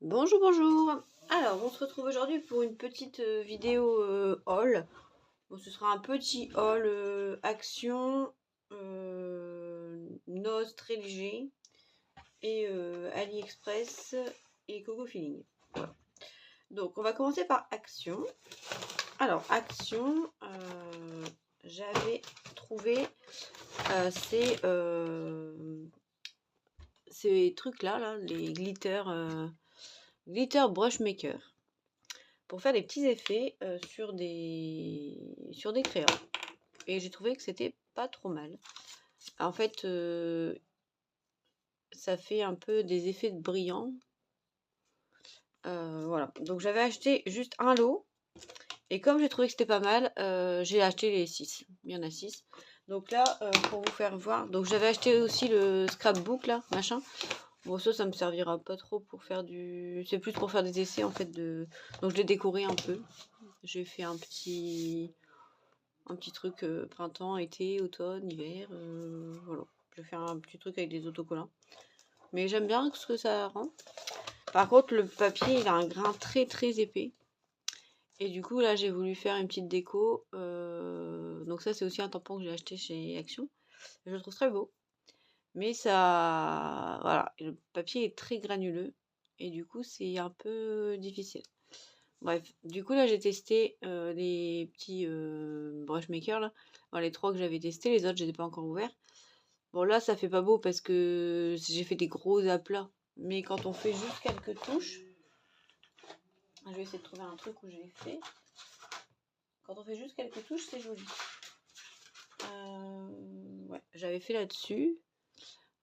Bonjour, bonjour. Alors, on se retrouve aujourd'hui pour une petite vidéo haul. Bon, ce sera un petit haul Action, Noz très léger et AliExpress et Coco Feeling. Voilà. Donc, on va commencer par Action. Alors, Action, j'avais trouvé ces trucs-là, là, les glitter brush maker, pour faire des petits effets sur des crayons. Et j'ai trouvé que c'était pas trop mal. En fait, ça fait un peu des effets de brillant. Voilà. Donc j'avais acheté juste un lot. Et comme j'ai trouvé que c'était pas mal, j'ai acheté les 6. Il y en a 6. Donc là, pour vous faire voir. Donc j'avais acheté aussi le scrapbook là, machin. Bon, ça me servira pas trop pour faire du... C'est plus pour faire des essais en fait de... Donc je l'ai décoré un peu. J'ai fait un petit truc printemps, été, automne, hiver. Voilà. Je vais faire un petit truc avec des autocollants. Mais j'aime bien ce que ça rend. Par contre, le papier, il a un grain très très épais. Et du coup, là, j'ai voulu faire une petite déco. Donc ça, c'est aussi un tampon que j'ai acheté chez Action. Je le trouve très beau. Mais ça... Voilà. Le papier est très granuleux. Et du coup, c'est un peu difficile. Bref, du coup là j'ai testé les petits brush makers là. Bon, les 3 que j'avais testés, les autres je les ai pas encore ouverts. Bon là ça fait pas beau parce que j'ai fait des gros aplats. Mais quand on fait juste quelques touches, je vais essayer de trouver un truc où je l'ai fait. Quand on fait juste quelques touches, c'est joli. Ouais, j'avais fait là-dessus.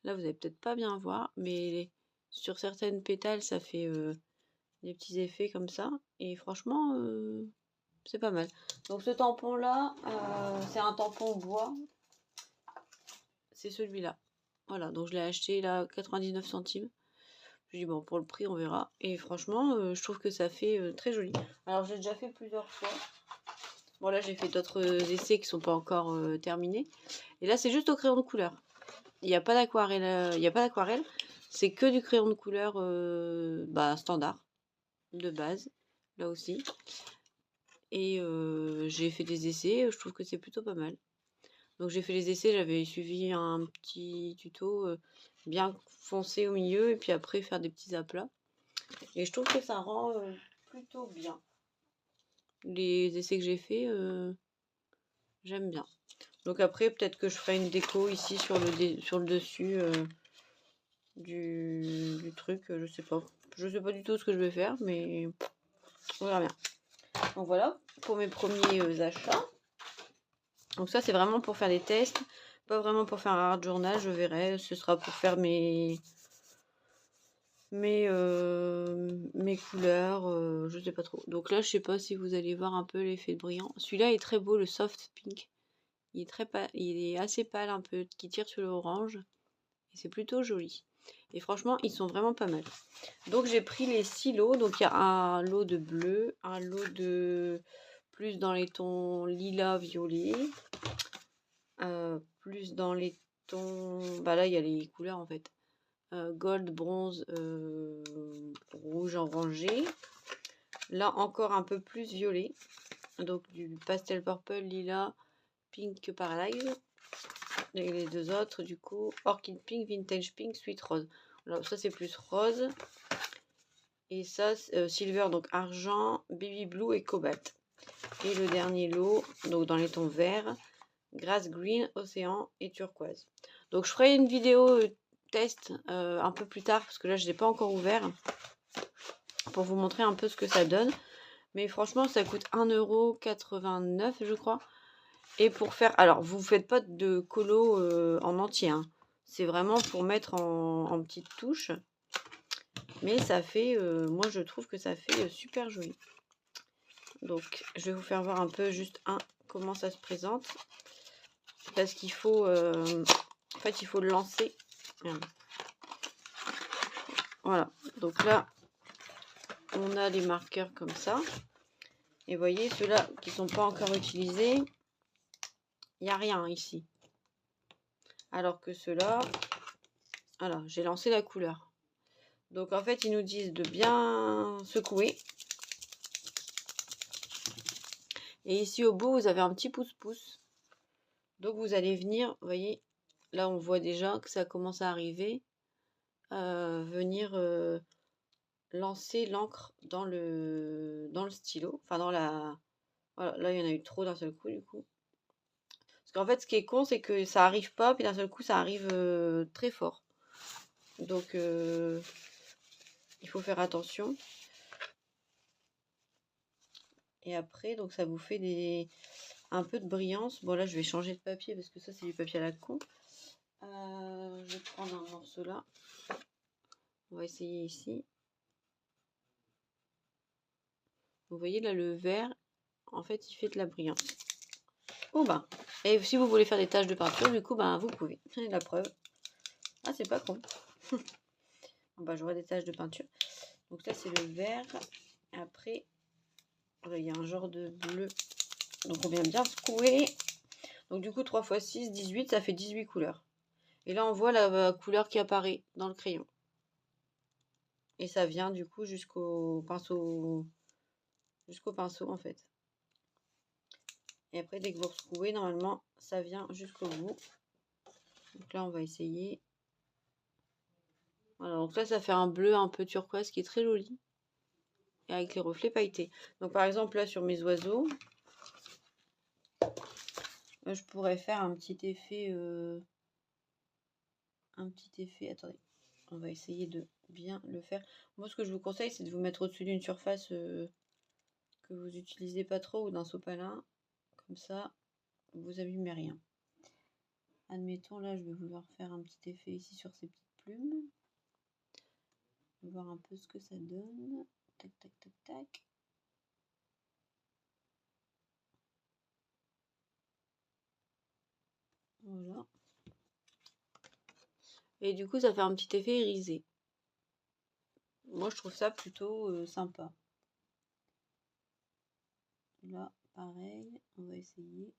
Là vous allez peut-être pas bien voir, mais sur certaines pétales ça fait des petits effets comme ça. Et franchement, c'est pas mal. Donc ce tampon là, c'est un tampon bois. C'est celui-là. Voilà, donc je l'ai acheté là 99 centimes. Je dis bon, pour le prix on verra. Et franchement, je trouve que ça fait très joli. Alors j'ai déjà fait plusieurs fois. Bon là j'ai fait d'autres essais qui sont pas encore terminés. Et là c'est juste au crayon de couleur. Il n'y a pas d'aquarelle. Il n'y a pas d'aquarelle. C'est que du crayon de couleur standard, de base. Là aussi. Et j'ai fait des essais. Je trouve que c'est plutôt pas mal. Donc j'ai fait les essais, j'avais suivi un petit tuto bien foncé au milieu et puis après faire des petits aplats. Et je trouve que ça rend plutôt bien. Les essais que j'ai fait, j'aime bien. Donc après peut-être que je ferai une déco ici sur le dessus du truc, je sais pas. Je sais pas du tout ce que je vais faire, mais on verra bien. Donc voilà pour mes premiers achats. Donc ça c'est vraiment pour faire des tests, pas vraiment pour faire un hard journal, je verrai. Ce sera pour faire mes couleurs, je sais pas trop. Donc là je sais pas si vous allez voir un peu l'effet de brillant. Celui-là est très beau, le soft pink. Il est très pâle, il est assez pâle un peu, qui tire sur l'orange. Et c'est plutôt joli. Et franchement ils sont vraiment pas mal. Donc j'ai pris les 6 lots. Donc il y a un lot de bleu, un lot de plus dans les tons lilas violet. Plus dans les tons... Bah là il y a les couleurs en fait. Gold, bronze, rouge orangé. Là encore un peu plus violet. Donc du pastel purple, lilas, pink paradise. Et les deux autres du coup, orchid pink, vintage pink, sweet rose. Alors ça c'est plus rose. Et ça silver, donc argent, baby blue et cobalt. Et le dernier lot, donc dans les tons verts, grass green, océan et turquoise. Donc je ferai une vidéo test un peu plus tard parce que là je ne l'ai pas encore ouvert pour vous montrer un peu ce que ça donne. Mais franchement ça coûte 1,89 € je crois. Et pour faire... Alors vous ne faites pas de colo en entier. Hein. C'est vraiment pour mettre en petites touches. Mais ça fait... moi je trouve que ça fait super joli. Donc je vais vous faire voir un peu juste comment ça se présente. Parce qu'il faut... en fait il faut le lancer. Voilà. Donc là on a les marqueurs comme ça. Et vous voyez, ceux-là qui ne sont pas encore utilisés, il n'y a rien ici. Alors que ceux-là, voilà, j'ai lancé la couleur. Donc en fait, ils nous disent de bien secouer. Et ici au bout, vous avez un petit pouce-pouce. Donc vous allez venir, vous voyez, là on voit déjà que ça commence à arriver. Venir lancer l'encre dans le stylo. Enfin dans la... Voilà, là il y en a eu trop d'un seul coup du coup. Parce qu'en fait, ce qui est con, c'est que ça arrive pas, puis d'un seul coup, ça arrive très fort. Donc, il faut faire attention. Et après, donc ça vous fait un peu de brillance. Bon, là, je vais changer de papier parce que ça, c'est du papier à la con. Je vais prendre un morceau là. On va essayer ici. Vous voyez là, le vert, en fait, il fait de la brillance. Oh ben. Et si vous voulez faire des taches de peinture, du coup, ben, vous pouvez. La preuve. Ah, c'est pas con. Bon, ben, j'aurai des taches de peinture. Donc ça, c'est le vert. Après, il y a un genre de bleu. Donc on vient bien secouer. Donc du coup 3 x 6, 18, ça fait 18 couleurs. Et là on voit la couleur qui apparaît dans le crayon. Et ça vient du coup jusqu'au pinceau en fait. Et après dès que vous secouez, normalement ça vient jusqu'au bout. Donc là on va essayer. Voilà, donc là ça fait un bleu un peu turquoise qui est très joli. Et avec les reflets pailletés. Donc par exemple là sur mes oiseaux, je pourrais faire un petit effet. Attendez, on va essayer de bien le faire. Moi ce que je vous conseille, c'est de vous mettre au-dessus d'une surface que vous n'utilisez pas trop ou d'un sopalin. Comme ça, vous abîmez rien. Admettons, là je vais vouloir faire un petit effet ici sur ces petites plumes. Voir un peu ce que ça donne. Tac, tac, tac, tac. Voilà. Et du coup, ça fait un petit effet irisé. Moi, je trouve ça plutôt sympa. Là, pareil, on va essayer.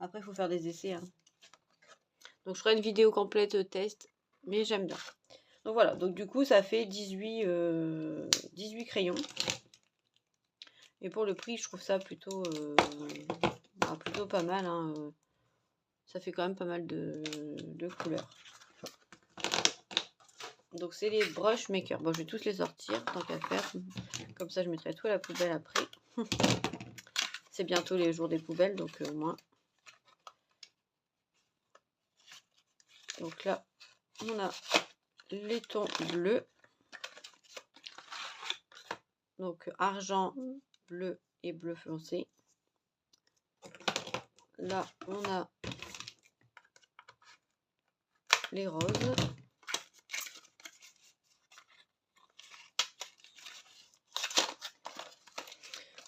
Après, il faut faire des essais. Hein. Donc, je ferai une vidéo complète test, mais j'aime bien. Donc, voilà. Donc, du coup, ça fait 18 crayons. Et pour le prix, je trouve ça plutôt pas mal. Hein. Ça fait quand même pas mal de couleurs. Donc c'est les brush maker. Bon, je vais tous les sortir tant qu'à faire. Comme ça, je mettrai tout à la poubelle après. C'est bientôt les jours des poubelles, donc moi. Donc là, on a les tons bleus. Donc argent, bleu et bleu foncé. Là, on a les roses.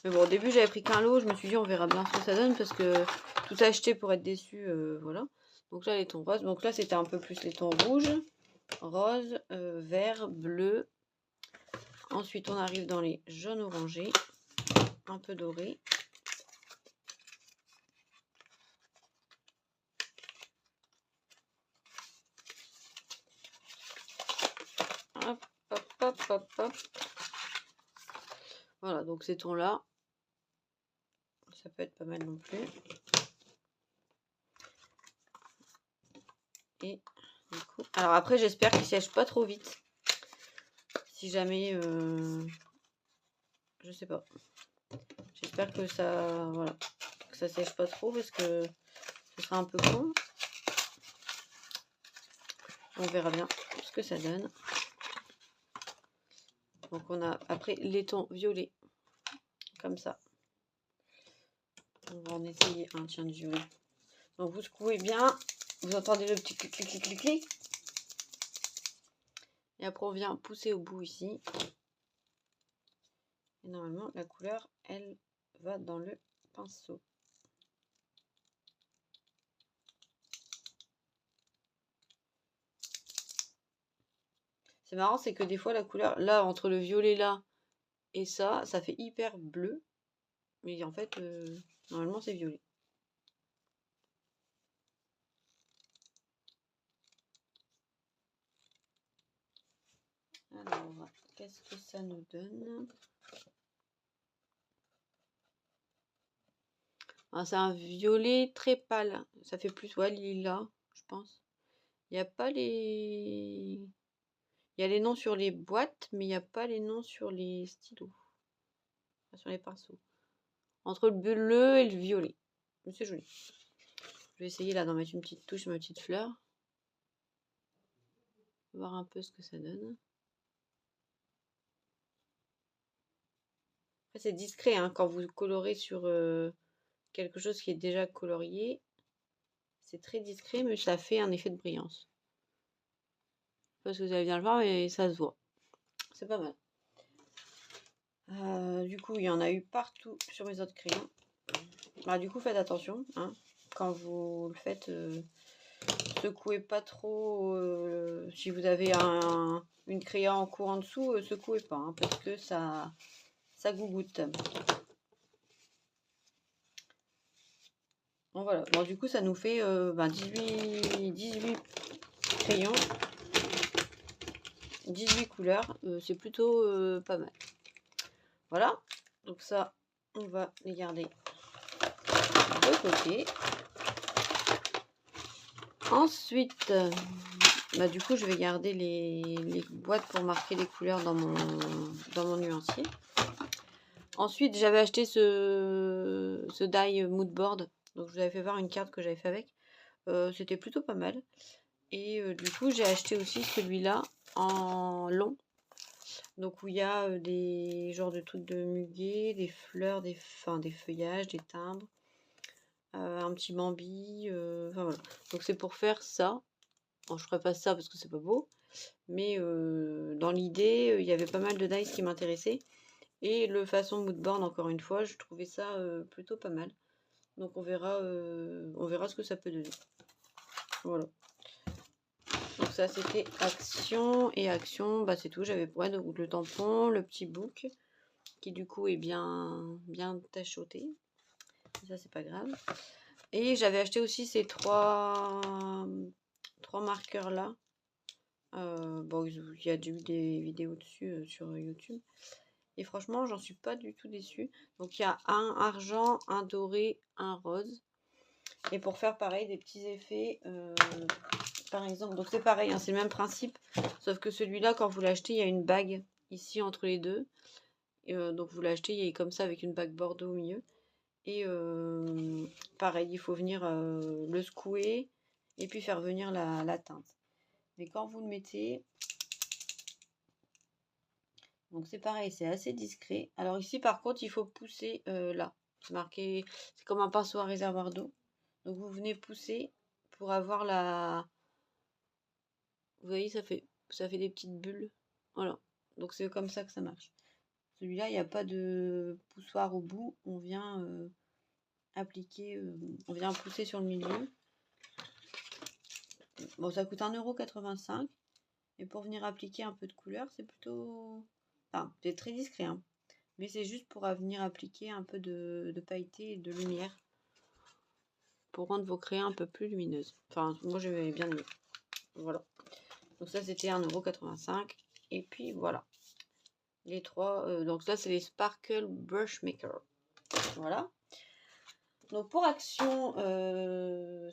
Mais bon, au début, j'avais pris qu'un lot. Je me suis dit, on verra bien ce que ça donne parce que tout acheter pour être déçu, voilà. Donc là, les tons roses. Donc là, c'était un peu plus les tons rouges, rose, vert, bleu. Ensuite, on arrive dans les jaunes orangés, un peu dorés. Hop, hop, hop, hop, hop. Voilà, donc ces tons-là, ça peut être pas mal non plus. Et du coup, alors après, j'espère qu'ils sèchent pas trop vite. Si jamais, je sais pas. J'espère que ça, voilà, que ça sèche pas trop parce que ce sera un peu con. On verra bien ce que ça donne. Donc on a après les tons violets, comme ça. On va en essayer un, tiens, du violet. Donc vous secouez bien. Vous entendez le petit clic, clic, clic, clic, clic. Et après on vient pousser au bout ici. Et normalement la couleur, elle va dans le pinceau. C'est marrant, c'est que des fois la couleur, là, entre le violet là et ça fait hyper bleu. Mais en fait, normalement c'est violet. Alors, qu'est-ce que ça nous donne? Ah, c'est un violet très pâle. Ça fait plus, ouais, lilas, je pense. Il n'y a pas les... Il y a les noms sur les boîtes, mais il n'y a pas les noms sur les stylos. Enfin, sur les pinceaux. Entre le bleu et le violet. Mais c'est joli. Je vais essayer là d'en mettre une petite touche, ma petite fleur. Voir un peu ce que ça donne. Après, c'est discret, hein, quand vous colorez sur quelque chose qui est déjà colorié. C'est très discret, mais ça fait un effet de brillance. Je sais pas si vous allez bien le voir, mais ça se voit. C'est pas mal. Du coup, il y en a eu partout sur mes autres crayons. Bah, du coup, faites attention, hein, quand vous le faites. Secouez pas trop. Si vous avez une créa en cours en dessous, secouez pas, hein, parce que ça gougoute. Bon, voilà. Bon, du coup, ça nous fait 18 crayons, 18 couleurs. C'est plutôt pas mal. Voilà. Donc ça, on va les garder de côté. Ensuite, du coup, je vais garder les boîtes pour marquer les couleurs dans mon nuancier. Ensuite, j'avais acheté ce die mood board. Donc, je vous avais fait voir une carte que j'avais fait avec. C'était plutôt pas mal. Et du coup, j'ai acheté aussi celui-là en long. Donc, où il y a des genres de trucs de muguet, des fleurs, des feuillages, des timbres. Un petit Bambi. Enfin, voilà. Donc, c'est pour faire ça. Bon, je ferai pas ça parce que c'est pas beau. Mais dans l'idée, il y avait pas mal de dice qui m'intéressaient. Et le façon moodboard, encore une fois, je trouvais ça plutôt pas mal. Donc on verra ce que ça peut donner. Voilà. Donc ça c'était action. Et action, c'est tout. J'avais donc le tampon, le petit book, qui du coup est bien tachoté. Ça c'est pas grave. Et j'avais acheté aussi ces trois marqueurs là. Bon, il y a eu des vidéos dessus sur YouTube. Et franchement, j'en suis pas du tout déçue. Donc il y a un argent, un doré, un rose. Et pour faire pareil, des petits effets, par exemple, donc c'est pareil, hein, c'est le même principe, sauf que celui-là, quand vous l'achetez, il y a une bague ici entre les deux. Et, donc vous l'achetez, il est comme ça avec une bague bordeaux au milieu. Et pareil, il faut venir le secouer et puis faire venir la teinte. Mais quand vous le mettez, donc c'est pareil, c'est assez discret. Alors ici par contre, il faut pousser là. C'est marqué, c'est comme un pinceau à réservoir d'eau. Donc vous venez pousser pour avoir la... Vous voyez, ça fait des petites bulles. Voilà. Donc c'est comme ça que ça marche. Celui-là, il n'y a pas de poussoir au bout. On vient appliquer, on vient pousser sur le milieu. Bon, ça coûte 1,85 €. Et pour venir appliquer un peu de couleur, c'est plutôt... Enfin, c'est très discret, hein. Mais c'est juste pour venir appliquer un peu de pailleté et de lumière. Pour rendre vos créas un peu plus lumineuses. Enfin, moi, j'avais bien aimé. Voilà. Donc ça, c'était 1,85 €. Et puis, voilà. Les trois. Donc là, c'est les Sparkle Brush Maker. Voilà. Donc pour action,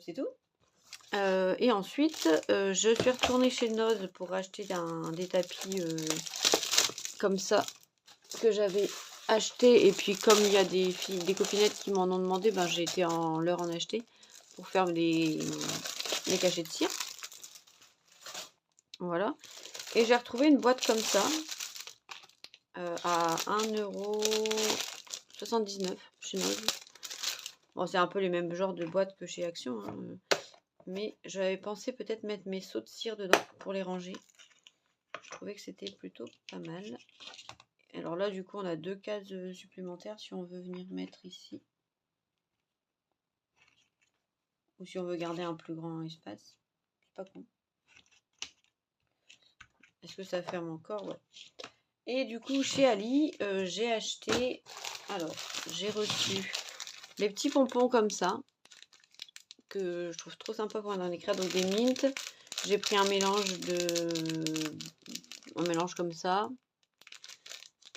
c'est tout. Et ensuite, je suis retournée chez Noz pour acheter des tapis comme ça que j'avais acheté. Et puis comme il y a des copinettes qui m'en ont demandé, j'ai été leur en acheter pour faire les cachets de cire. Voilà. Et j'ai retrouvé une boîte comme ça à 1,79 € chez Noz. Bon, c'est un peu les mêmes genres de boîtes que chez Action, hein, mais j'avais pensé peut-être mettre mes seaux de cire dedans pour les ranger. Je trouvais que c'était plutôt pas mal. Alors là, du coup, on a 2 cases supplémentaires si on veut venir mettre ici. Ou si on veut garder un plus grand espace. C'est pas con. Est-ce que ça ferme encore? Ouais. Et du coup, chez Ali, j'ai acheté... Alors, j'ai reçu les petits pompons comme ça, que je trouve trop sympa pour un écran. Donc des mints. J'ai pris un mélange un mélange comme ça.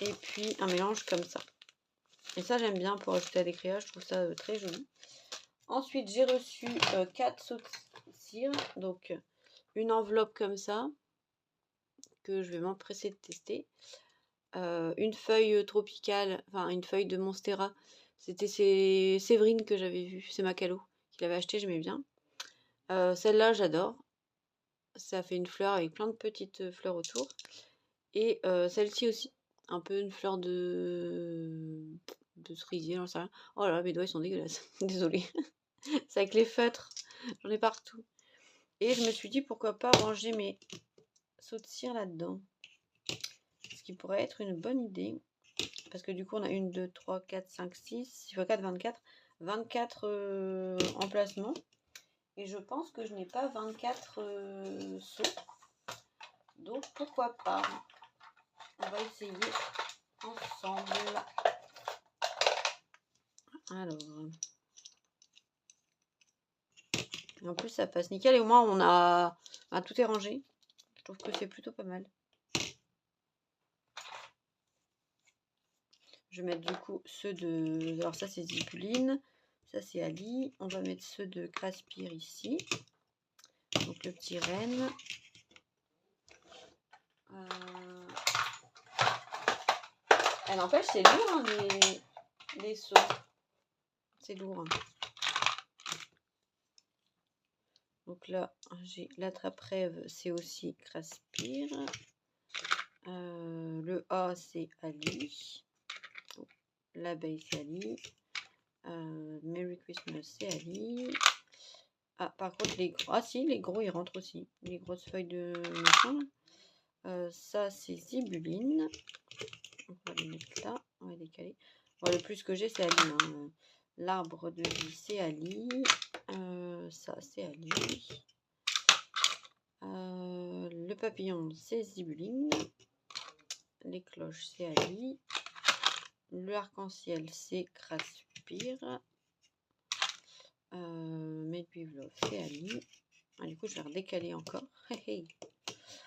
Et puis un mélange comme ça. Et ça j'aime bien pour ajouter à des créages, je trouve ça très joli. Ensuite j'ai reçu 4 sauts de cire, donc une enveloppe comme ça, que je vais m'empresser de tester. Une feuille tropicale, enfin une feuille de Monstera, c'était Séverine que j'avais vue, c'est Macalo qui l'avait acheté, j'aimais bien. Celle-là j'adore, ça fait une fleur avec plein de petites fleurs autour. Et celle-ci aussi, un peu une fleur de cerisier, j'en sais rien. Oh là là, mes doigts ils sont dégueulasses, désolée. C'est avec les feutres, j'en ai partout. Et je me suis dit pourquoi pas ranger mes sauts de cire là-dedans. Ce qui pourrait être une bonne idée. Parce que du coup on a 1, 2, 3, 4, 5, 6, 6 x 4, 24. 24 emplacements. Et je pense que je n'ai pas 24 sauts. Donc pourquoi pas. On va essayer ensemble. Alors. En plus ça passe nickel et au moins on a tout est rangé. Je trouve que c'est plutôt pas mal. Je vais mettre du coup ceux de... Alors ça c'est Zibuline, ça c'est Ali. On va mettre ceux de Craspire ici. Donc le petit renne. Elle n'empêche c'est lourd hein, les seaux. C'est lourd. Hein. Donc là j'ai l'attrape-rêve, c'est aussi Craspire. Le A c'est Ali. L'abeille c'est Ali. Merry Christmas c'est Ali. Ah par contre les gros. Ah si les gros ils rentrent aussi. Les grosses feuilles de machin. Ça c'est Zibuline. On va les mettre là. On va décaler. Bon, le plus que j'ai c'est Ali. Hein. L'arbre de vie c'est Ali. Ça c'est Ali. Le papillon c'est Zibuline. Les cloches c'est Ali. Le arc-en-ciel c'est Craspire. Medbuevlov c'est Ali. Ah, du coup je vais redécaler encore.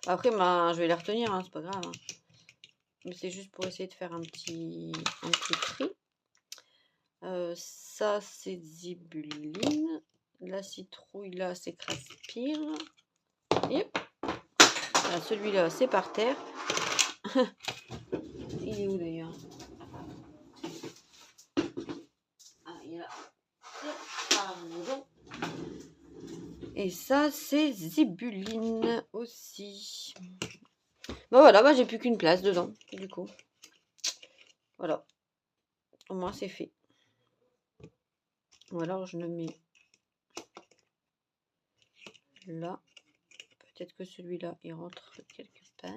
Après je vais les retenir, hein, c'est pas grave. Hein. Mais c'est juste pour essayer de faire un petit tri. Ça c'est Zibuline. La citrouille là c'est Craspire. Yep. Ah, celui-là c'est par terre. Il est où d'ailleurs? Ah il est là. Et ça c'est Zibuline aussi. Bon voilà, bah, j'ai plus qu'une place dedans du coup. Voilà. Au moins c'est fait. Ou alors je le mets là. Peut-être que celui-là il rentre quelque part.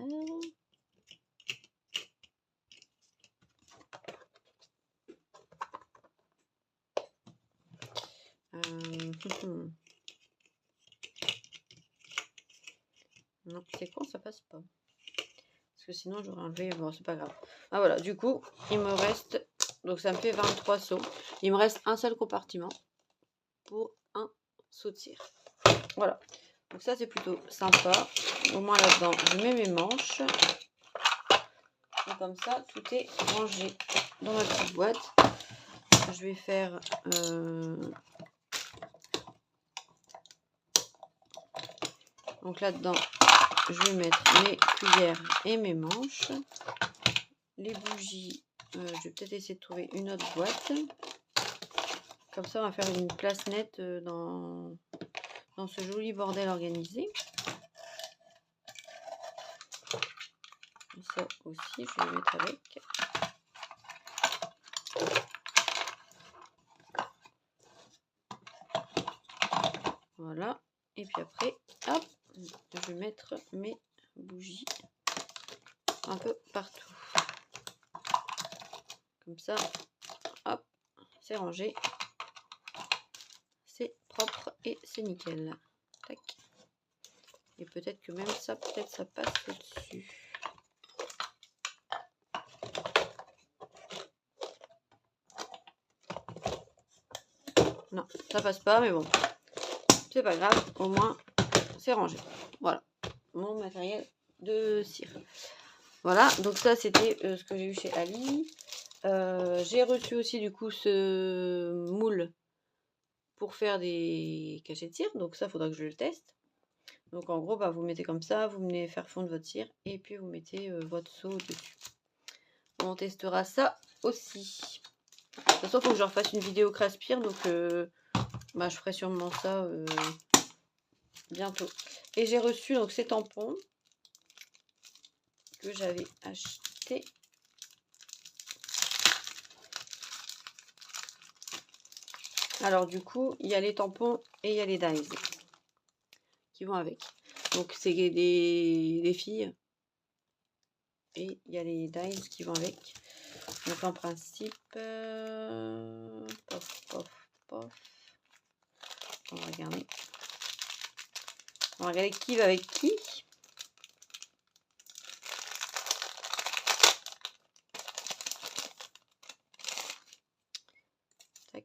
Non, c'est con, ça passe pas. Parce que sinon j'aurais enlevé. Bon, c'est pas grave. Ah voilà, du coup, il me reste. Donc ça me fait 23 sauts. Il me reste un seul compartiment pour un saut de cire. Voilà. Donc ça c'est plutôt sympa. Au moins là-dedans, je mets mes manches. Et comme ça, tout est rangé dans ma petite boîte. Je vais faire. Donc là-dedans, je vais mettre mes cuillères et mes manches. Les bougies, je vais peut-être essayer de trouver une autre boîte. Comme ça, on va faire une place nette dans ce joli bordel organisé. Ça aussi, je vais le mettre avec. Voilà. Et puis après, hop, je vais mettre mes bougies un peu partout. Comme ça, hop, c'est rangé. C'est propre et c'est nickel. Tac. Et peut-être que même ça, peut-être ça passe au-dessus. Non, ça passe pas, mais bon, c'est pas grave, au moins c'est rangé. Voilà, mon matériel de cire. Voilà, donc ça c'était ce que j'ai eu chez Ali. J'ai reçu aussi du coup ce moule pour faire des cachets de cire, donc ça faudra que je le teste. Donc en gros, bah, vous mettez comme ça, vous venez faire fondre votre cire et puis vous mettez votre seau dessus. On testera ça aussi. De toute façon, il faut que je refasse une vidéo Craspire, donc bah, je ferai sûrement ça bientôt. Et j'ai reçu donc ces tampons que j'avais achetés. Alors du coup, il y a les tampons et il y a les dyes qui vont avec. Donc c'est des filles et il y a les dyes qui vont avec. Donc en principe, pof, pof, pof. On va regarder. On va regarder qui va avec qui. Tac.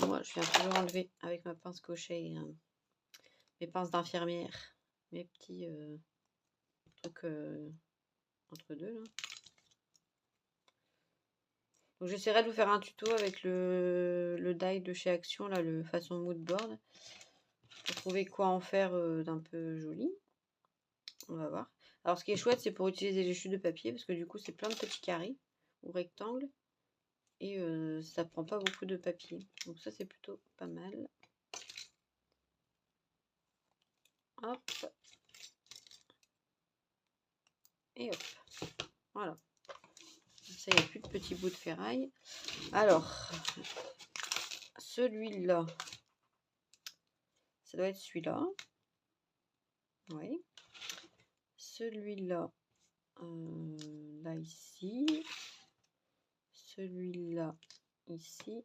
Moi, je viens toujours enlever avec ma pince cochée mes pinces d'infirmière, mes petits trucs entre deux là. Donc j'essaierai de vous faire un tuto avec le die de chez Action, là, le façon mood board, pour trouver quoi en faire d'un peu joli. On va voir. Alors ce qui est chouette, c'est pour utiliser les chutes de papier, parce que du coup c'est plein de petits carrés ou rectangles, et ça prend pas beaucoup de papier. Donc ça c'est plutôt pas mal. Hop. Et hop. Voilà. Ça, il n'y a plus de petits bouts de ferraille. Alors, celui-là, ça doit être celui-là. Oui. Celui-là, là, ici. Celui-là, ici.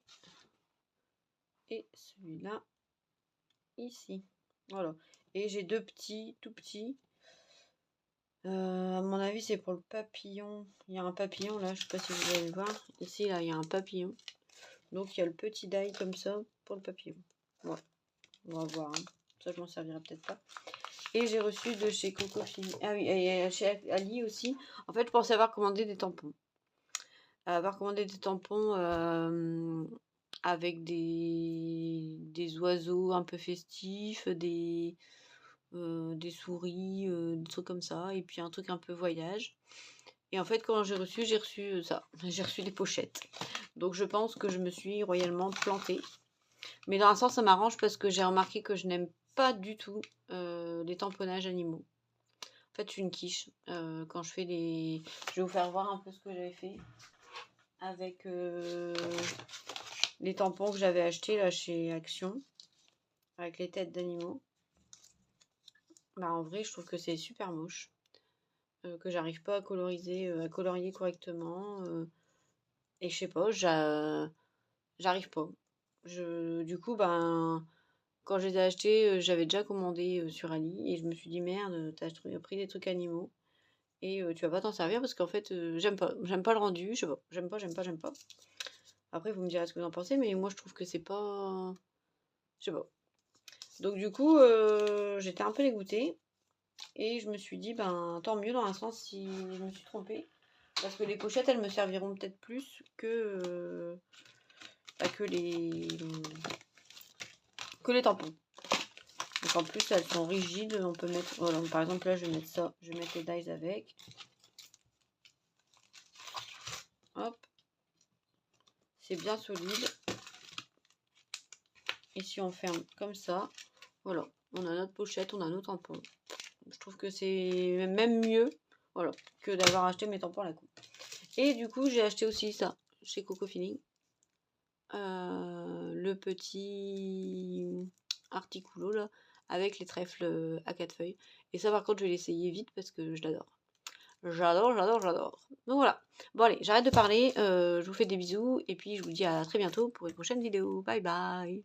Et celui-là, ici. Voilà. Et j'ai deux petits, tout petits. À mon avis, c'est pour le papillon. Il y a un papillon là, je sais pas si vous allez le voir. Ici, là, il y a un papillon. Donc, il y a le petit die comme ça pour le papillon. Voilà. On va voir. Hein. Ça, je m'en servirai peut-être pas. Et j'ai reçu de chez Coco Fini. Ah oui, et chez Ali aussi. En fait, je pensais avoir commandé des tampons. Avoir commandé des tampons avec des oiseaux un peu festifs, des souris, des trucs comme ça. Et puis un truc un peu voyage. Et en fait, quand j'ai reçu ça. J'ai reçu des pochettes. Donc je pense que je me suis royalement plantée. Mais dans un sens, ça m'arrange parce que j'ai remarqué que je n'aime pas du tout les tamponnages animaux. En fait, je suis une quiche. Quand je fais les... Je vais vous faire voir un peu ce que j'avais fait avec les tampons que j'avais achetés là chez Action. Avec les têtes d'animaux. Bah, en vrai, je trouve que c'est super moche. Que j'arrive pas à colorier correctement. Et je sais pas, j'arrive pas. Du coup, ben... Quand je les ai achetés, j'avais déjà commandé sur Ali et je me suis dit merde, t'as pris des trucs animaux et tu vas pas t'en servir parce qu'en fait j'aime pas le rendu, je sais pas, j'aime pas. Après vous me direz ce que vous en pensez, mais moi je trouve que c'est pas, je sais pas. Donc du coup j'étais un peu dégoûtée et je me suis dit ben tant mieux dans un sens si je me suis trompée parce que les pochettes elles me serviront peut-être plus que les tampons. Donc en plus elles sont rigides, on peut mettre, voilà, par exemple là je vais mettre ça, je vais mettre les dies avec. Hop, c'est bien solide. Et si on ferme comme ça, voilà, on a notre pochette, on a nos tampons. Je trouve que c'est même mieux, voilà, que d'avoir acheté mes tampons à la coupe. Et du coup j'ai acheté aussi ça chez Coco Feeling. Le petit articulo là, avec les trèfles à 4 feuilles. Et ça par contre je vais l'essayer vite parce que je l'adore. J'adore. Donc voilà. Bon allez, j'arrête de parler. Je vous fais des bisous. Et puis je vous dis à très bientôt pour une prochaine vidéo. Bye bye.